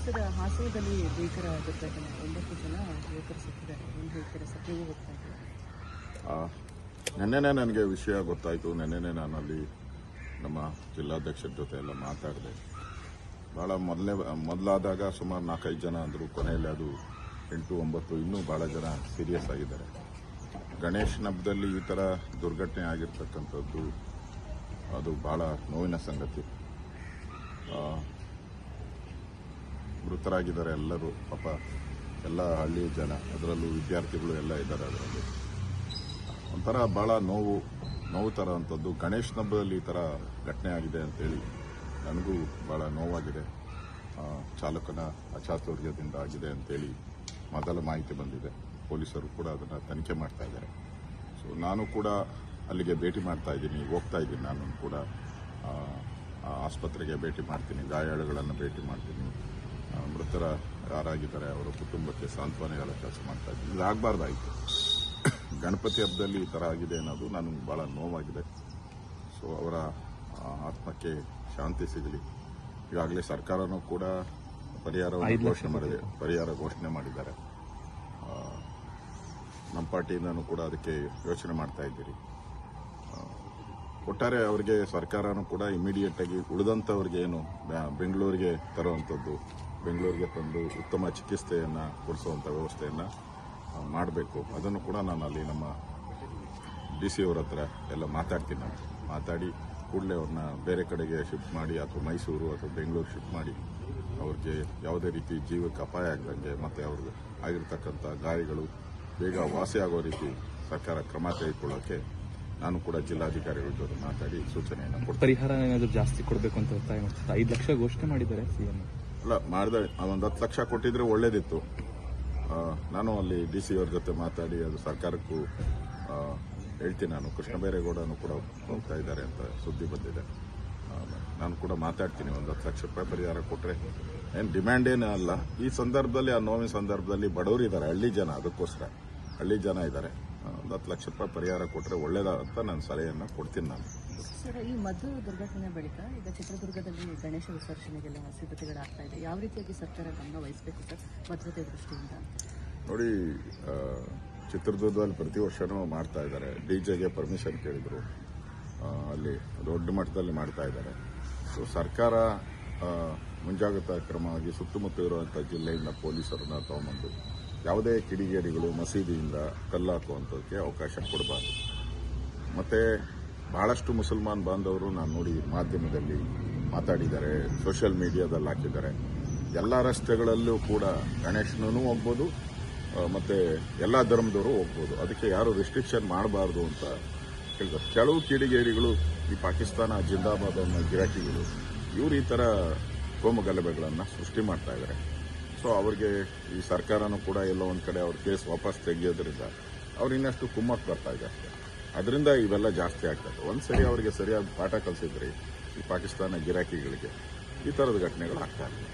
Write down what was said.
Sir, ಹಾಸನದಲ್ಲಿ ಭೀಕರ ದುರ್ಘಟನೆ, 9 ಜನ ಯುವಕರು ಸತ್ತಿದ್ದಾರೆ. ಏನು ಹೇಳ್ತೀರಾ ಸರ್? ನೀವು ಹೋಗ್ತಾ ಇದ್ದೀರಾ? ನೆನ್ನೆನೇ ನನಗೆ ವಿಷಯ ಗೊತ್ತಾಯಿತು. ನೆನ್ನೆನೇ ನಾನು ಅಲ್ಲಿ ನಮ್ಮ ಜಿಲ್ಲಾಧ್ಯಕ್ಷರ ಜೊತೆ ಎಲ್ಲ ಮಾತಾಡಿದೆ. ಭಾಳ ಮೊದಲಾದಾಗ ಸುಮಾರು 4-5 ಜನ ಅಂದರು. ಕೊನೆಯಲ್ಲಿ ಅದು 8-9, ಇನ್ನೂ ಭಾಳ ಜನ ಸೀರಿಯಸ್ ಆಗಿದ್ದಾರೆ. ಗಣೇಶನ ಹಬ್ಬದಲ್ಲಿ ಈ ಥರ ದುರ್ಘಟನೆ ಆಗಿರ್ತಕ್ಕಂಥದ್ದು ಅದು ಭಾಳ ನೋವಿನ ಸಂಗತಿ. ಮೃತರಾಗಿದ್ದಾರೆ ಎಲ್ಲರೂ, ಪಾಪ ಎಲ್ಲ ಹಳ್ಳಿಯ ಜನ, ಅದರಲ್ಲೂ ವಿದ್ಯಾರ್ಥಿಗಳು ಎಲ್ಲ ಇದ್ದಾರೆ. ಅದರಲ್ಲಿ ಒಂಥರ ಭಾಳ ನೋವು ತರೋವಂಥದ್ದು. ಗಣೇಶನ ಹಬ್ಬದಲ್ಲಿ ಈ ಥರ ಘಟನೆ ಆಗಿದೆ ಅಂತೇಳಿ ನನಗೂ ಭಾಳ ನೋವಾಗಿದೆ. ಚಾಲಕನ ಅಚಾತುರ್ಯದಿಂದ ಆಗಿದೆ ಅಂತೇಳಿ ಮೊದಲ ಮಾಹಿತಿ ಬಂದಿದೆ. ಪೊಲೀಸರು ಕೂಡ ಅದನ್ನು ತನಿಖೆ ಮಾಡ್ತಾ ಇದ್ದಾರೆ. ಸೊ ನಾನು ಕೂಡ ಅಲ್ಲಿಗೆ ಭೇಟಿ ಮಾಡ್ತಾ ಇದ್ದೀನಿ, ಹೋಗ್ತಾ ಇದ್ದೀನಿ. ನಾನು ಕೂಡ ಆಸ್ಪತ್ರೆಗೆ ಭೇಟಿ ಮಾಡ್ತೀನಿ, ಗಾಯಾಳುಗಳನ್ನು ಭೇಟಿ ಮಾಡ್ತೀನಿ, ಮೃತರ ಯಾರಾಗಿದ್ದಾರೆ ಅವರ ಕುಟುಂಬಕ್ಕೆ ಸಾಂತ್ವನ ಹೇಳೋ ಕೆಲಸ ಮಾಡ್ತಾ ಇದ್ದೀನಿ. ಇದಾಗಬಾರ್ದಾಯಿತು. ಗಣಪತಿ ಹಬ್ಬದಲ್ಲಿ ಈ ಥರ ಆಗಿದೆ ಅನ್ನೋದು ನನಗೆ ಭಾಳ ನೋವಾಗಿದೆ. ಸೊ ಅವರ ಆತ್ಮಕ್ಕೆ ಶಾಂತಿ ಸಿಗಲಿ. ಈಗಾಗಲೇ ಸರ್ಕಾರನೂ ಕೂಡ ಪರಿಹಾರ ಘೋಷಣೆ ಮಾಡಿದ್ದಾರೆ. ನಮ್ಮ ಪಾರ್ಟಿಯಿಂದನೂ ಕೂಡ ಅದಕ್ಕೆ ಯೋಚನೆ ಮಾಡ್ತಾ ಇದ್ದೀರಿ. ಒಟ್ಟಾರೆ ಅವರಿಗೆ ಸರ್ಕಾರನೂ ಕೂಡ ಇಮಿಡಿಯೇಟ್ ಆಗಿ ಉಳಿದಂಥವ್ರಿಗೆ ಏನು ಬೆಂಗಳೂರಿಗೆ ತರುವಂಥದ್ದು, ಬೆಂಗಳೂರಿಗೆ ತಂದು ಉತ್ತಮ ಚಿಕಿತ್ಸೆಯನ್ನು ಕೊಡಿಸುವಂಥ ವ್ಯವಸ್ಥೆಯನ್ನು ಮಾಡಬೇಕು. ಅದನ್ನು ಕೂಡ ನಾನು ಅಲ್ಲಿ ನಮ್ಮ DC ಅವರ ಹತ್ರ ಎಲ್ಲ ಮಾತಾಡ್ತೀನಿ. ನಾನು ಮಾತಾಡಿ ಕೂಡಲೇ ಅವ್ರನ್ನ ಬೇರೆ ಕಡೆಗೆ ಶಿಫ್ಟ್ ಮಾಡಿ, ಅಥವಾ ಮೈಸೂರು ಅಥವಾ ಬೆಂಗಳೂರು ಶಿಫ್ಟ್ ಮಾಡಿ ಅವ್ರಿಗೆ ಯಾವುದೇ ರೀತಿ ಜೀವಕ್ಕೆ ಅಪಾಯ ಆಗದಂಗೆ ಮತ್ತು ಅವ್ರಿಗೆ ಆಗಿರ್ತಕ್ಕಂಥ ಗಾಯಗಳು ಬೇಗ ವಾಸಿಯಾಗೋ ರೀತಿ ಸರ್ಕಾರ ಕ್ರಮ ತೆಗೆದುಕೊಳ್ಳೋಕ್ಕೆ ನಾನು ಕೂಡ ಜಿಲ್ಲಾಧಿಕಾರಿಗಳ ಜೊತೆ ಮಾತಾಡಿ ಸೂಚನೆಯನ್ನು ಕೊಡ್ತೀನಿ. ಪರಿಹಾರ ಏನಾದರೂ ಜಾಸ್ತಿ ಕೊಡಬೇಕು ಅಂತ ಒತ್ತಾಯ ಮಾಡ್ತಾರೆ. 5 ಲಕ್ಷ ಘೋಷಣೆ ಮಾಡಿದ್ದಾರೆ CM. ಅಲ್ಲ, ಮಾಡಿದೆ. ಒಂದು 10 ಲಕ್ಷ ಕೊಟ್ಟಿದ್ರೆ ಒಳ್ಳೇದಿತ್ತು. ನಾನು ಅಲ್ಲಿ DC ಅವ್ರ ಜೊತೆ ಮಾತಾಡಿ ಅದು ಸರ್ಕಾರಕ್ಕೂ ಹೇಳ್ತೀನಿ. ನಾನು ಕೃಷ್ಣ ಬೈರೇಗೌಡನು ಕೂಡ ಹೋಗ್ತಾ ಇದ್ದಾರೆ ಅಂತ ಸುದ್ದಿ ಬಂದಿದೆ. ನಾನು ಕೂಡ ಮಾತಾಡ್ತೀನಿ. ಒಂದು 10 ಲಕ್ಷ ರೂಪಾಯಿ ಪರಿಹಾರ ಕೊಟ್ಟರೆ ಏನು ಡಿಮ್ಯಾಂಡ್ ಏನೂ ಅಲ್ಲ. ಈ ಸಂದರ್ಭದಲ್ಲಿ, ಆ ನೋವಿನ ಸಂದರ್ಭದಲ್ಲಿ ಬಡವರು ಇದ್ದಾರೆ, ಹಳ್ಳಿ ಜನ, ಅದಕ್ಕೋಸ್ಕರ ಹಳ್ಳಿ ಜನ ಇದ್ದಾರೆ. ಒಂದು 10 ಲಕ್ಷ ರೂಪಾಯಿ ಪರಿಹಾರ ಕೊಟ್ಟರೆ ಒಳ್ಳೇದಂತ ನಾನು ಸಲಹೆಯನ್ನು ಕೊಡ್ತೀನಿ. ನಾನು ಸರ್, ಈ ಮಧು ದುರ್ಘಟನೆ ಬಳಿಕ ಈಗ ಚಿತ್ರದುರ್ಗದಲ್ಲಿ ಗಣೇಶ ವಿಸರ್ಜನೆಗೆಲ್ಲ ಸಿದ್ಧತೆಗಳಾಗ್ತಾ ಇದೆ. ಯಾವ ರೀತಿಯಾಗಿ ಸರ್ಕಾರ ಗಮನ ವಹಿಸಬೇಕು ಸರ್ ಭದ್ರತೆ ದೃಷ್ಟಿಯಿಂದ? ನೋಡಿ, ಚಿತ್ರದುರ್ಗದಲ್ಲಿ ಪ್ರತಿ ವರ್ಷನೂ ಮಾಡ್ತಾ ಇದ್ದಾರೆ. DJಗೆ ಪರ್ಮಿಷನ್ ಕೇಳಿದರು, ಅಲ್ಲಿ ದೊಡ್ಡ ಮಟ್ಟದಲ್ಲಿ ಮಾಡ್ತಾ ಇದ್ದಾರೆ. ಸೊ ಸರ್ಕಾರ ಮುಂಜಾಗ್ರತಾ ಕ್ರಮವಾಗಿ ಸುತ್ತಮುತ್ತ ಇರುವಂಥ ಜಿಲ್ಲೆಯಿಂದ ಪೊಲೀಸರನ್ನ ತಗೊಂಬಂದು ಯಾವುದೇ ಕಿಡಿಗೇಡಿಗಳು ಮಸೀದಿಯಿಂದ ಕಲ್ಲು ಹಾಕುವಂಥದ್ದಕ್ಕೆ ಅವಕಾಶ ಕೊಡಬಾರ್ದು. ಮತ್ತು ಬಹಳಷ್ಟು ಮುಸಲ್ಮಾನ್ ಬಾಂಧವರು ನಾನು ನೋಡಿ ಮಾಧ್ಯಮದಲ್ಲಿ ಮಾತಾಡಿದ್ದಾರೆ, ಸೋಷಿಯಲ್ ಮೀಡಿಯಾದಲ್ಲಿ ಹಾಕಿದ್ದಾರೆ. ಎಲ್ಲ ರಸ್ತೆಗಳಲ್ಲೂ ಕೂಡ ಗಣೇಶನೂ ಹೋಗ್ಬೋದು ಮತ್ತು ಎಲ್ಲ ಧರ್ಮದವರು ಹೋಗ್ಬೋದು. ಅದಕ್ಕೆ ಯಾರು ರೆಸ್ಟ್ರಿಕ್ಷನ್ ಮಾಡಬಾರ್ದು ಅಂತ ಹೇಳ್ತಾರೆ. ಕೆಲವು ಕಿಡಿಗೇಡಿಗಳು, ಈ ಪಾಕಿಸ್ತಾನ ಜಿಂದಾಬಾದ್ ಅನ್ನೋ ಗಿರಾಕಿಗಳು, ಇವರು ಈ ಥರ ಕೋಮುಗಲಭೆಗಳನ್ನು ಸೃಷ್ಟಿ ಮಾಡ್ತಾ ಇದ್ದಾರೆ. ಸೊ ಅವ್ರಿಗೆ ಈ ಸರ್ಕಾರನೂ ಕೂಡ ಎಲ್ಲೋ ಒಂದು ಕಡೆ ಅವ್ರ ಕೇಸ್ ವಾಪಸ್ ತೆಗೆಯೋದ್ರಿಂದ ಅವ್ರು ಇನ್ನಷ್ಟು ಕುಮ್ಮಕ್ಕೆ ಬರ್ತಾ ಇದೆ ಅಷ್ಟೇ. ಅದರಿಂದ ಇವೆಲ್ಲ ಜಾಸ್ತಿ ಆಗ್ತದೆ. ಒಂದು ಸರಿ ಅವರಿಗೆ ಸರಿಯಾದ ಪಾಠ ಕಲಿಸಿದ್ರಿ ಈ ಪಾಕಿಸ್ತಾನ ಗಿರಾಕಿಗಳಿಗೆ, ಈ ಥರದ ಘಟನೆಗಳು ಆಗ್ತಾ ಇದೆ.